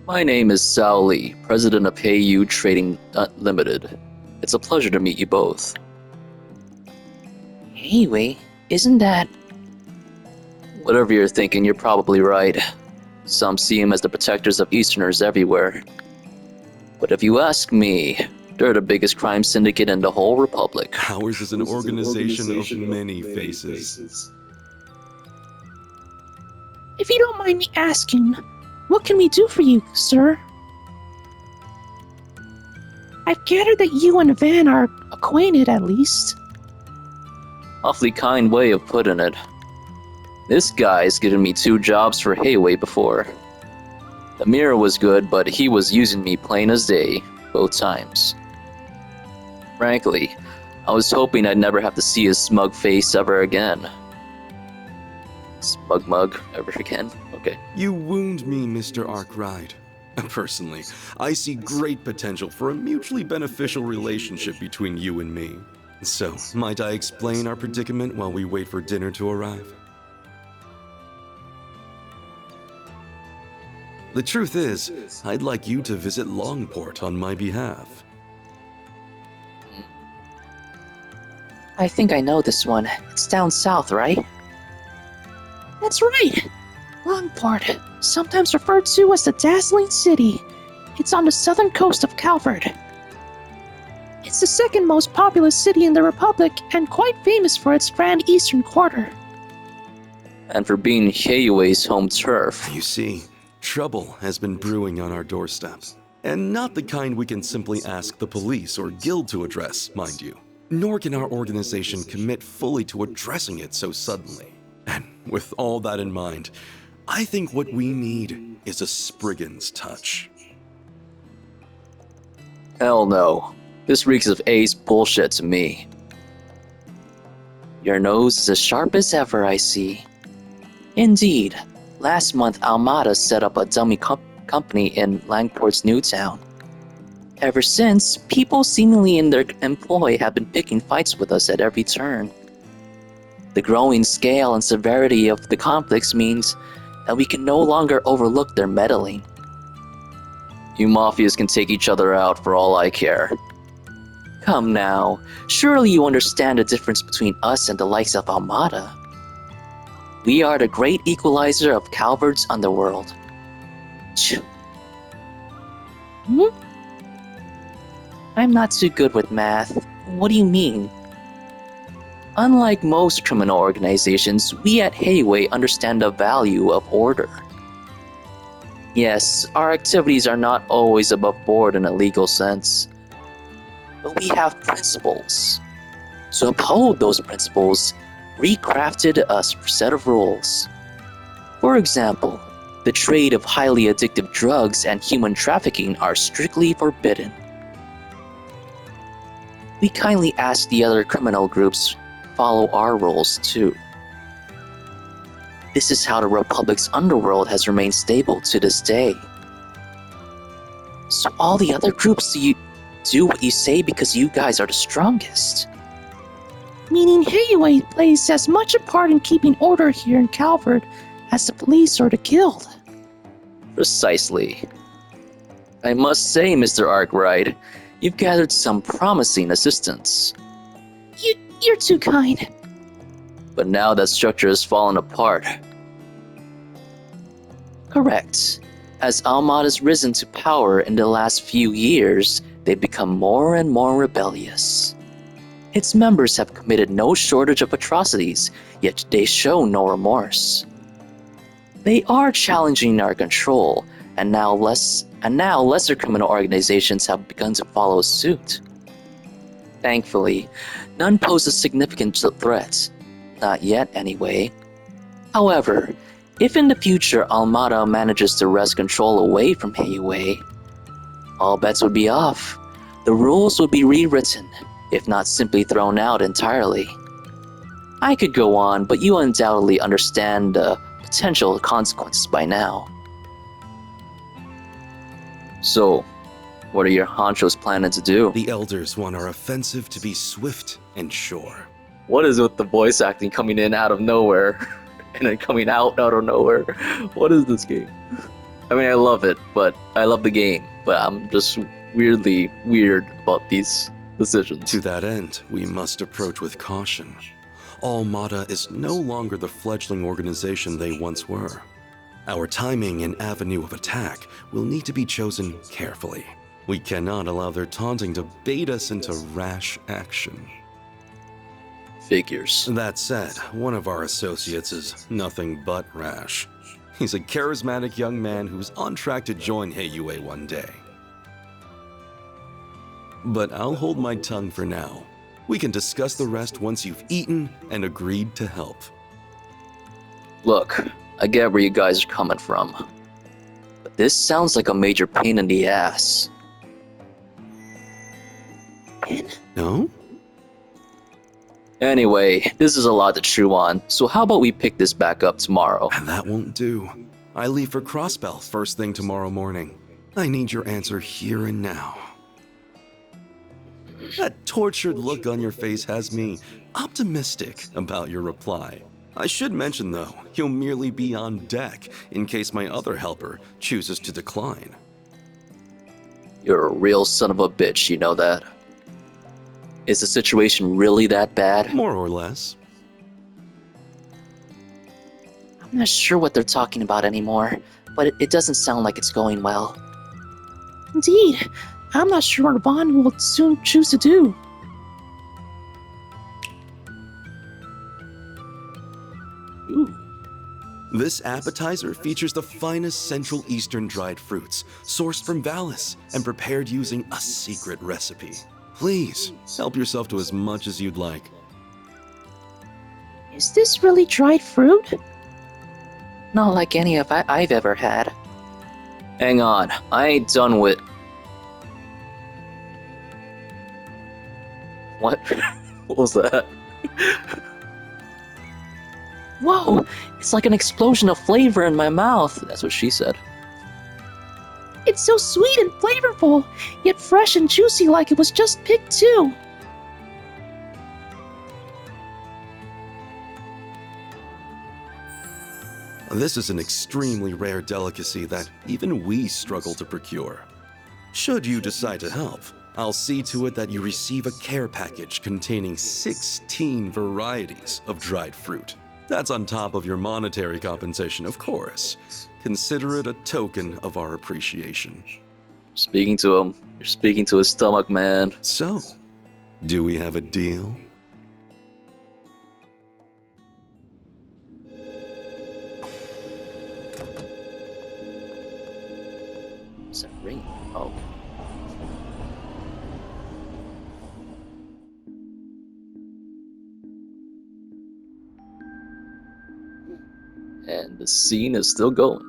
My name is Sao Lee, president of Heiyu Trading Limited. It's a pleasure to meet you both. Anyway, isn't that... Whatever you're thinking, you're probably right. Some see him as the protectors of Easterners everywhere. But if you ask me, they're the biggest crime syndicate in the whole Republic. Ours is an organization of many faces. If you don't mind me asking, what can we do for you, sir? I've gathered that you and Van are acquainted, at least. Awfully kind way of putting it. This guy's given me 2 jobs for Hayway before. The mirror was good, but he was using me plain as day, both times. Frankly, I was hoping I'd never have to see his smug face ever again. Smug mug ever again? Okay. You wound me, Mr. Arkwright. Personally, I see great potential for a mutually beneficial relationship between you and me. So, might I explain our predicament while we wait for dinner to arrive? The truth is, I'd like you to visit Longport on my behalf. I think I know this one. It's down south, right? That's right! Longport, sometimes referred to as the Dazzling City. It's on the southern coast of Calvert. It's the second most populous city in the Republic and quite famous for its grand eastern quarter. And for being Heiway's home turf. You see, trouble has been brewing on our doorstep. And not the kind we can simply ask the police or guild to address, mind you. Nor can our organization commit fully to addressing it so suddenly. And with all that in mind, I think what we need is a Spriggan's touch. Hell no. This reeks of ace bullshit to me. Your nose is as sharp as ever, I see. Indeed, last month Almada set up a dummy company in Langport's new town. Ever since, people seemingly in their employ have been picking fights with us at every turn. The growing scale and severity of the conflicts means that we can no longer overlook their meddling. You mafias can take each other out for all I care. Come now, surely you understand the difference between us and the likes of Almada. We are the great equalizer of Calvert's underworld. I'm not too good with math. What do you mean? Unlike most criminal organizations, we at Hayway understand the value of order. Yes, our activities are not always above board in a legal sense, but we have principles. To uphold those principles, we crafted a set of rules. For example, the trade of highly addictive drugs and human trafficking are strictly forbidden. We kindly ask the other criminal groups follow our rules too. This is how the Republic's underworld has remained stable to this day. So all the other groups do what you say because you guys are the strongest. Meaning Hayway plays as much a part in keeping order here in Calvert as the police or the guild. Precisely. I must say, Mr. Arkwright, you've gathered some promising assistants. You're too kind. But now that structure has fallen apart. Correct. As Almad has risen to power in the last few years, they've become more and more rebellious. Its members have committed no shortage of atrocities, yet they show no remorse. They are challenging our control, and now lesser criminal organizations have begun to follow suit. Thankfully, none pose a significant threat. Not yet, anyway. However, if in the future Almada manages to wrest control away from Hayway, all bets would be off. The rules would be rewritten, if not simply thrown out entirely. I could go on, but you undoubtedly understand the potential consequences by now. So, what are your honchos planning to do? The elders want our offensive to be swift and sure. What is with the voice acting coming in out of nowhere and then coming out of nowhere? What is this game? I mean, I love it, but I love the game, but I'm just weirdly weird about these decisions. To that end, we must approach with caution. Almada is no longer the fledgling organization they once were. Our timing and avenue of attack will need to be chosen carefully. We cannot allow their taunting to bait us into rash action. Figures. That said, one of our associates is nothing but rash. He's a charismatic young man who's on track to join Heiyue one day. But I'll hold my tongue for now. We can discuss the rest once you've eaten and agreed to help. Look, I get where you guys are coming from, but this sounds like a major pain in the ass. No? Anyway, this is a lot to chew on, so how about we pick this back up tomorrow? And that won't do. I leave for Crossbell first thing tomorrow morning. I need your answer here and now. That tortured look on your face has me optimistic about your reply. I should mention, though, you'll merely be on deck in case my other helper chooses to decline. You're a real son of a bitch, you know that? Is the situation really that bad? More or less. I'm not sure what they're talking about anymore, but it doesn't sound like it's going well. Indeed, I'm not sure what Vaughn will soon choose to do. Ooh. This appetizer features the finest Central Eastern dried fruits, sourced from Valis and prepared using a secret recipe. Please, help yourself to as much as you'd like. Is this really dried fruit? Not like any I've ever had. Hang on, I ain't done with... What? What was that? Whoa! It's like an explosion of flavor in my mouth. That's what she said. It's so sweet and flavorful, yet fresh and juicy like it was just picked too. This is an extremely rare delicacy that even we struggle to procure. Should you decide to help, I'll see to it that you receive a care package containing 16 varieties of dried fruit. That's on top of your monetary compensation, of course. Consider it a token of our appreciation. Speaking to him. You're speaking to his stomach, man. So, do we have a deal? Is that ring? Oh. And the scene is still going.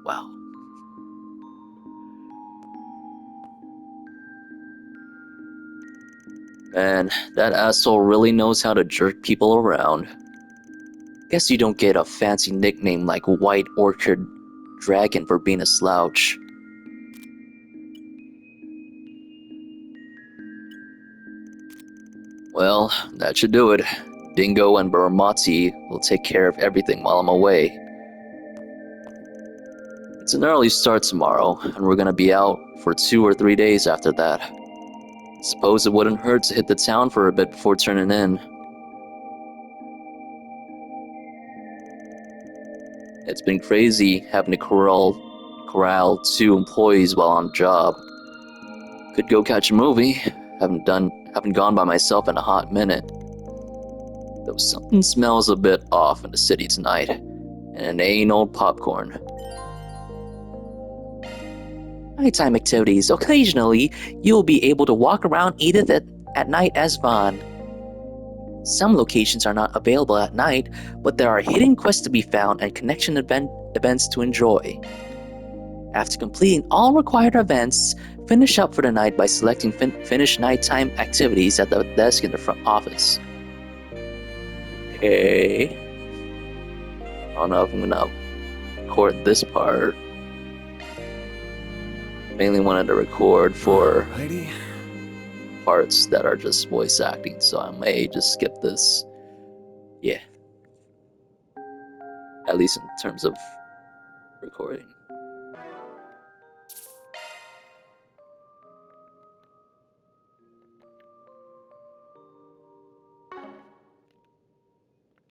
Wow. Man, that asshole really knows how to jerk people around. Guess you don't get a fancy nickname like White Orchid Dragon for being a slouch. Well, that should do it. Dingo and Baramati will take care of everything while I'm away. It's an early start tomorrow, and we're gonna be out for 2 or 3 days after that. Suppose it wouldn't hurt to hit the town for a bit before turning in. It's been crazy having to corral 2 employees while on job. Could go catch a movie. Haven't gone by myself in a hot minute. Though something smells a bit off in the city tonight, and it ain't old popcorn. Nighttime activities. Occasionally, you will be able to walk around Edith at night as Vaughn. Some locations are not available at night, but there are hidden quests to be found and connection events to enjoy. After completing all required events, finish up for the night by selecting finish nighttime activities at the desk in the front office. Okay. I don't know if I'm gonna record this part. Mainly wanted to record for parts that are just voice acting, so I may just skip this. Yeah. At least in terms of recording.